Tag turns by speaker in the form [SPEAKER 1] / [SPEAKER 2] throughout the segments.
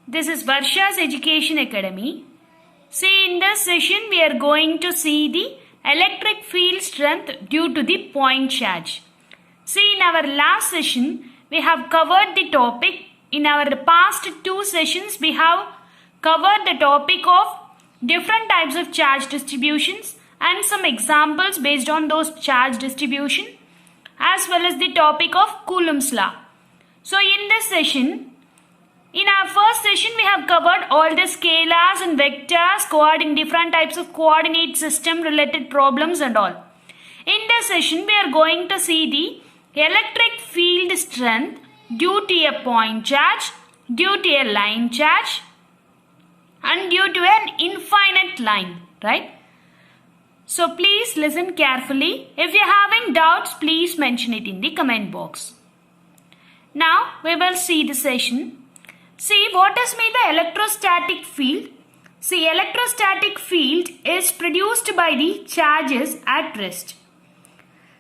[SPEAKER 1] This is Varsha's Education Academy. See, in this session we are going to see the electric field strength due to the point charge. See, in our last session we have covered the topic. In our past two sessions we have covered the topic of different types of charge distributions and some examples based on those charge distribution, as well as the topic of Coulomb's law. So in this session, in our first session we have covered all the scalars and vectors, different types of coordinate system related problems and all. In this session we are going to see the electric field strength due to a point charge, due to a line charge, and due to an infinite line, right? So please listen carefully. If you are having doubts, please mention it in the comment box. Now we will see the session. See, what is mean the electrostatic field? See, electrostatic field is produced by the charges at rest.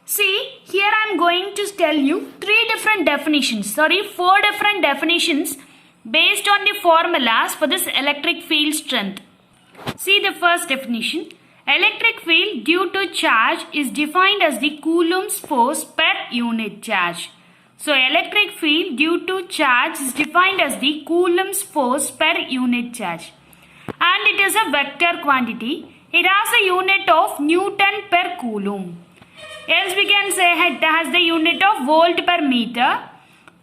[SPEAKER 1] See, here I am going to tell you four different definitions based on the formulas for this electric field strength. See the first definition. Electric field due to charge is defined as the Coulomb's force per unit charge. So electric field due to charge is defined as the Coulomb's force per unit charge. And it is a vector quantity. It has a unit of Newton per Coulomb. Else we can say it has the unit of volt per meter,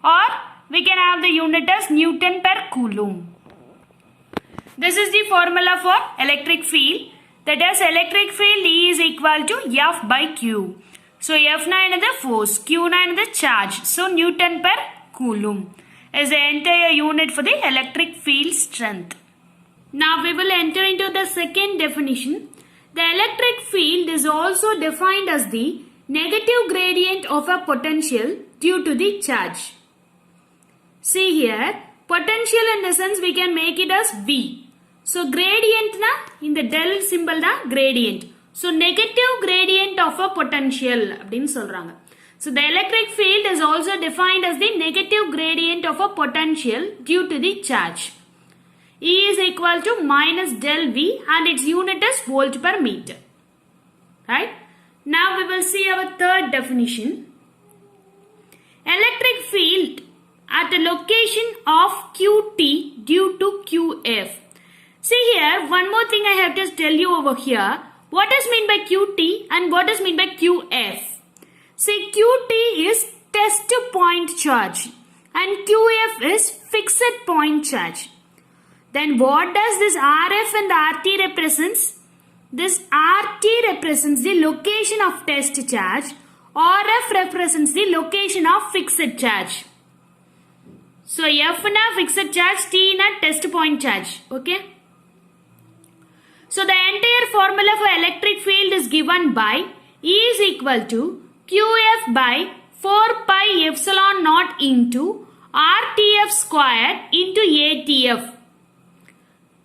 [SPEAKER 1] or we can have the unit as Newton per Coulomb. This is the formula for electric field. That is, electric field E is equal to F by Q. So F is the force, Q is the charge. So Newton per Coulomb is the entire unit for the electric field strength. Now we will enter into the second definition. The electric field is also defined as the negative gradient of a potential due to the charge. See here, potential in the sense we can make it as V. So gradient in the del symbol gradient. So negative gradient of a potential. So the electric field is also defined as the negative gradient of a potential due to the charge. E is equal to minus del V and its unit is volt per meter. Right? Now we will see our third definition. Electric field at a location of QT due to QF. See here, one more thing I have to tell you over here. What is meant by QT and what is meant by QF? See, QT is test point charge and QF is fixed point charge. Then what does this RF and RT represents? This RT represents the location of test charge. RF represents the location of fixed charge. So F na fixed charge, T na test point charge. Okay. So the entire formula for electric field is given by E is equal to QF by 4 pi epsilon naught into RTF square into ATF,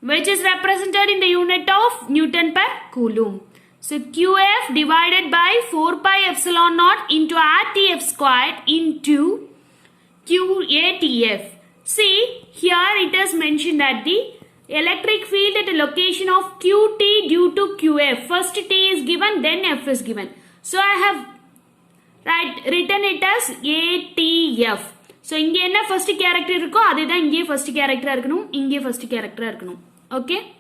[SPEAKER 1] which is represented in the unit of Newton per Coulomb. So QF divided by 4 pi epsilon naught into RTF square into QATF. See, here it is mentioned that the electric field at a location of QT due to QF. First T is given, then F is given. So I have written it as ATF. So inge enna first character irukko adha inge first character irukanum, inge first character irukanum. Okay?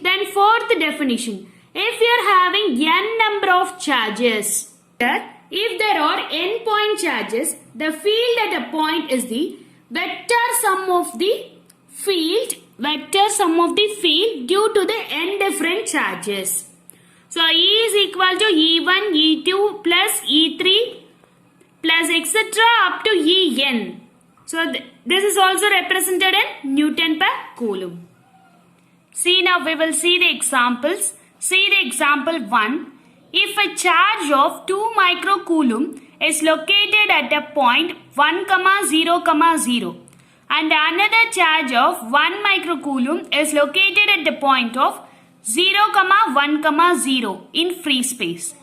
[SPEAKER 1] Then fourth definition. If you are having n number of charges, if there are n point charges, the field at a point is the vector sum of the field due to the n different charges. So E is equal to E1, E2 plus E3 plus etc. up to En. So this is also represented in Newton per Coulomb. See, now we will see the examples. See the example 1. If a charge of 2 microcoulomb is located at a point 1, 0, 0 and another charge of 1 microcoulomb is located at the point of 0, 1, 0 in free space.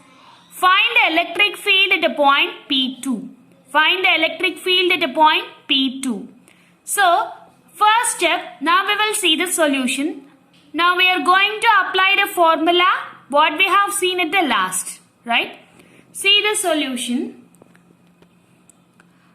[SPEAKER 1] Find the electric field at a point P2. Find the electric field at a point P2. So, First step, now we will see the solution. Now we are going to apply the formula what we have seen at the last, right? See the solution.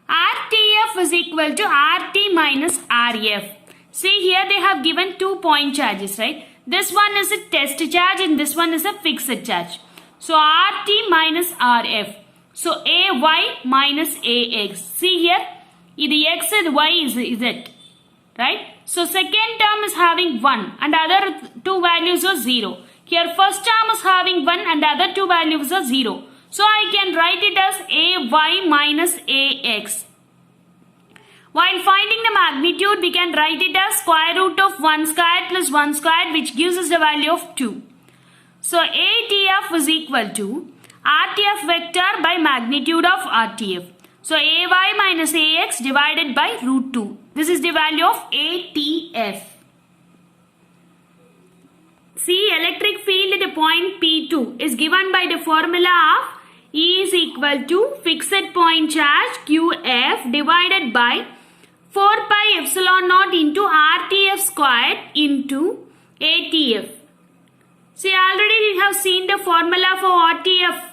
[SPEAKER 1] RTF is equal to RT minus RF. See here they have given 2 point charges, right? This one is a test charge and this one is a fixed charge. So RT minus RF. So AY minus AX. See here, the X and Y is Z, right? So second term is having 1 and other two values are 0. Here first term is having 1 and the other two values are 0. So I can write it as AY minus AX. While finding the magnitude, we can write it as square root of 1 squared plus 1 squared, which gives us the value of 2. So ATF is equal to RTF vector by magnitude of RTF. So AY minus AX divided by root 2. This is the value of ATF. See, electric field at the point P2 is given by the formula of E is equal to fixed point charge QF divided by 4 pi epsilon naught into RTF squared into ATF. See, already we have seen the formula for RTF.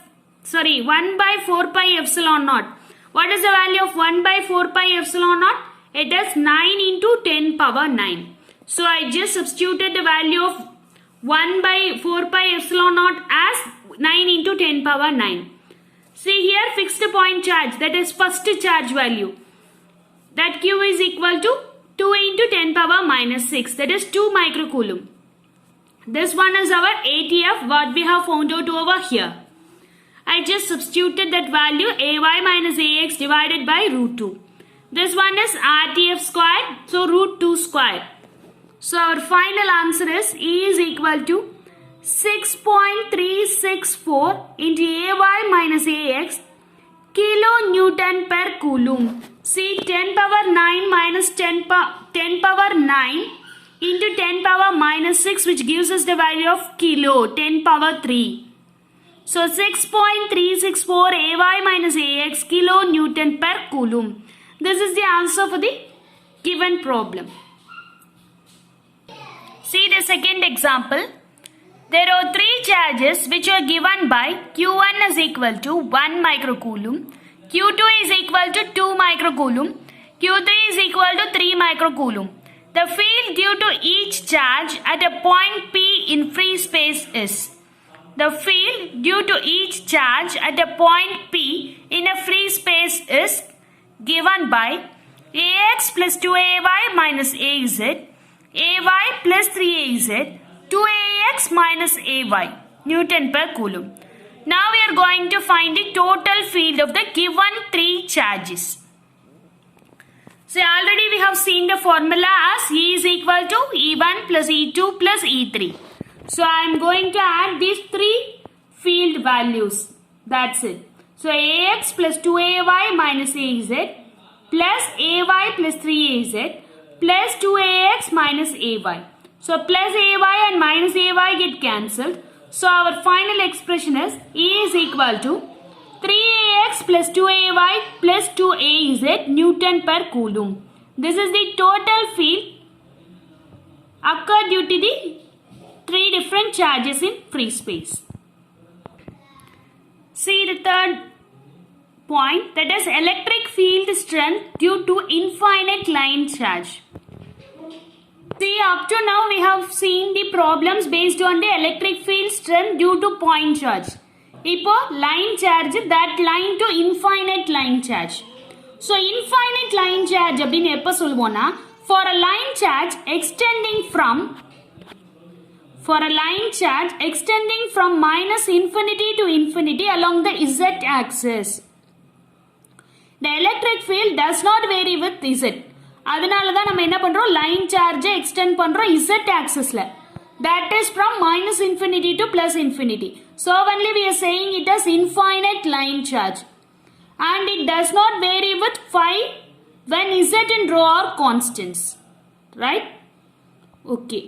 [SPEAKER 1] 1 by 4 pi epsilon naught. What is the value of 1 by 4 pi epsilon naught? It is 9 into 10 power 9. So I just substituted the value of 1 by 4 pi epsilon naught as 9 into 10 power 9. See here, fixed point charge, that is first charge value. That Q is equal to 2 into 10 power minus 6, that is 2 microcoulomb. This one is our ATF, what we have found out over here. I just substituted that value AY minus AX divided by root 2. This one is RTF squared, so root 2 squared. So our final answer is E is equal to 6.364 into AY minus AX kilonewton per coulomb. See, 10 power 9 minus 10 power 9 into 10 power minus 6, which gives us the value of kilo, 10 power 3. So 6.364 AY minus AX kilonewton per coulomb. This is the answer for the given problem. See the second example. There are 3 charges which are given by Q1 is equal to 1 microcoulomb, Q2 is equal to 2 microcoulomb, Q3 is equal to 3 microcoulomb. The field due to each charge at a point P in free space is. The field due to each charge at a point P in a free space is given by AX plus 2AY minus AZ, AY plus 3AZ, 2AX minus AY, Newton per coulomb. Now we are going to find the total field of the given 3 charges. So already we have seen the formula as E is equal to E1 plus E2 plus E3. So I am going to add these 3 field values. That's it. So AX plus 2AY minus AZ plus AY plus 3AZ plus 2AX minus AY. So plus AY and minus AY get cancelled. So our final expression is E is equal to 3AX plus 2AY plus 2AZ Newton per coulomb. This is the total field occurred due to the 3 different charges in free space. See the third point, that is electric field strength due to infinite line charge. See, up to now we have seen the problems based on the electric field strength due to point charge. இப்போ line charge, that line to infinite line charge. So infinite line charge அப்படின்னு எப்ப சொல்லுவோம்னா, for a line charge extending from minus infinity to infinity along the z-axis. The electric field does not vary with z. அதனால தான் நம்ம என்ன பண்றோம், line சார்ஜை extend பண்றோம் z axisல. That is from minus infinity to plus infinity. So only we are saying it as infinite line charge. And it does not vary with phi when z and rho are constants. Right? Okay.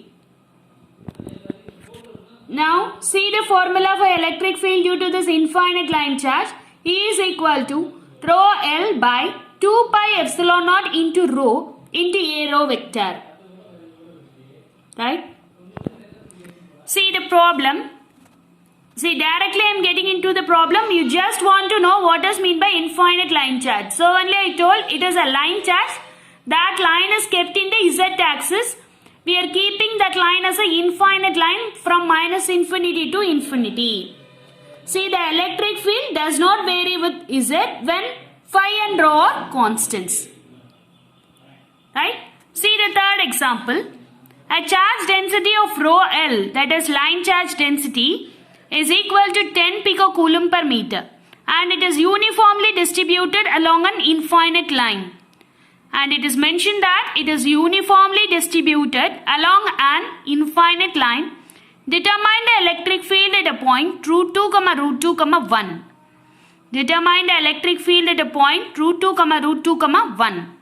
[SPEAKER 1] Now see the formula for electric field due to this infinite line charge. E is equal to rho L by 2 pi epsilon naught into rho into A row vector. Right? See the problem. See, directly I am getting into the problem. You just want to know what is meant by infinite line charge. So only I told it is a line charge. That line is kept in the z-axis. We are keeping that line as an infinite line from minus infinity to infinity. See, the electric field does not vary with z when phi and rho are constants. Right? See the third example. A charge density of rho L, that is line charge density, is equal to 10 picocoulomb per meter, and it is uniformly distributed along an infinite line. And it is mentioned that it is uniformly distributed along an infinite line. Determine the electric field at a point root 2, root 2, 1. Determine the electric field at a point root 2, root 2, 1.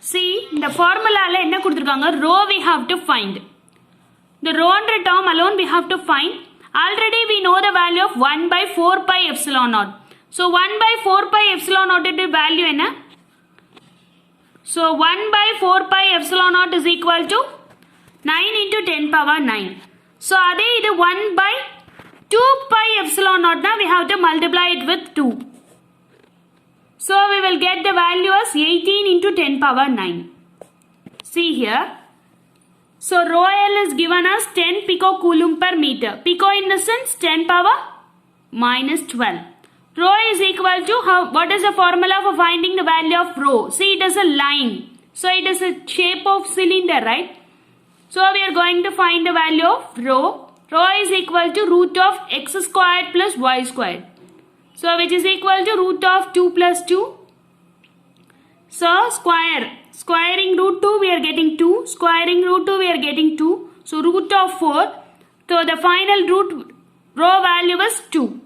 [SPEAKER 1] See, the formula enna kuduthirukanga, rho we have to find. The rho term alone we have to find. Already we know the value of 1 by 4 pi epsilon naught. So 1 by 4 pi epsilon naught is the value enna? So 1 by 4 pi epsilon naught is equal to 9 into 10 power 9. So adhe idu 1 by 2 pi epsilon naught, now we have to multiply it with 2. So we will get the value as 18 into 10 power 9. See here. So rho L is given as 10 picocoulomb per meter. Pico in the sense 10 power minus 12. Rho is equal to, what is the formula for finding the value of rho? See, it is a line. So it is a shape of cylinder, right? So we are going to find the value of rho. Rho is equal to root of x squared plus y squared. So which is equal to root of 2 plus 2. So squaring root 2 we are getting 2. Squaring root 2 we are getting 2. So root of 4. So the final root rho value is 2.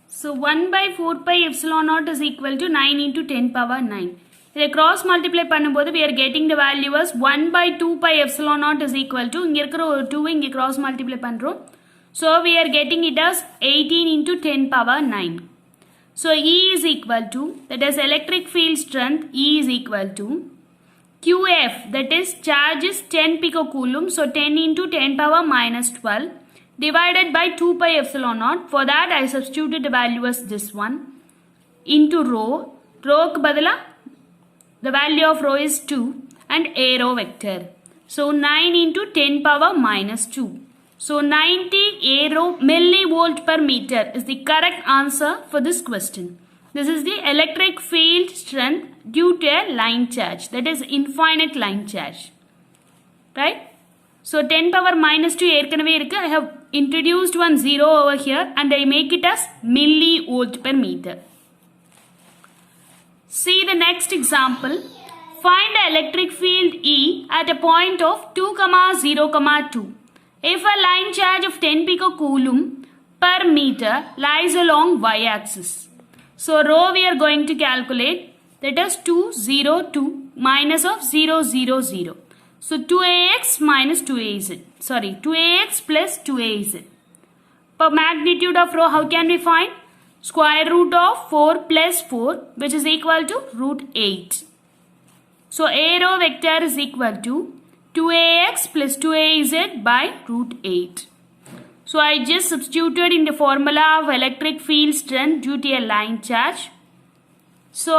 [SPEAKER 1] So 1 by 4 pi epsilon naught is equal to 9 into 10 power 9. The cross multiply பண்ணும்போது we are getting the value as 1 by 2 pi epsilon naught is equal to, இங்க இருக்கிற ஒரு 2 இங்க cross multiply பண்றோம். So we are getting it as 18 into 10 power 9. So E is equal to, that is electric field strength, E is equal to QF, that is charge is 10 picocoulomb, so 10 into 10 power minus 12 divided by 2 pi epsilon naught. For that I substituted the value as this one into rho. Rho ku badala the value of rho is 2 and A row vector. So 9 into 10 power minus 2. So 90 A row millivolt per meter is the correct answer for this question. This is the electric field strength due to a line charge, that is infinite line charge. Right? So 10 power minus 2 ஏற்கனவே இருக்கு. I have introduced one 0 over here and I make it as millivolt per meter. See the next example. Find the electric field E at a point of 2, 0, 2. If a line charge of 10 picocoulomb per meter lies along y-axis. So rho we are going to calculate, that is 2, 0, 2 minus of 0, 0, 0. So 2ax minus 2az. Sorry, 2ax plus 2az. For magnitude of rho, how can we find? Square root of 4 plus 4, which is equal to root 8. So A row vector is equal to 2ax plus 2az by root 8. So I just substituted in the formula of electric field strength due to a line charge. So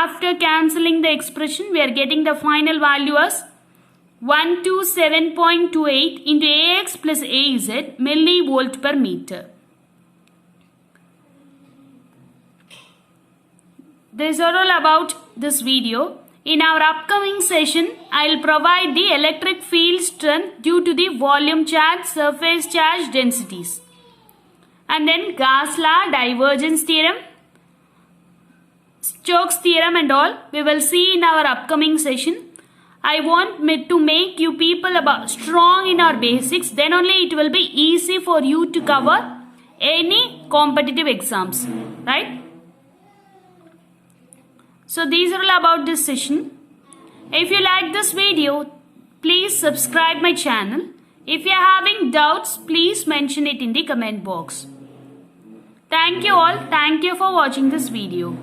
[SPEAKER 1] after cancelling the expression, we are getting the final value as 127.28 into ax plus az millivolt per meter. This is all about this video. In our upcoming session, I will provide the electric field strength due to the volume charge, surface charge densities. And then Gauss law, divergence theorem, Stokes theorem and all we will see in our upcoming session. I want to make you people strong in our basics, then only it will be easy for you to cover any competitive exams, right? So these are all about this session. If you like this video, please subscribe my channel. If you are having doubts, please mention it in the comment box. Thank you all. Thank you for watching this video.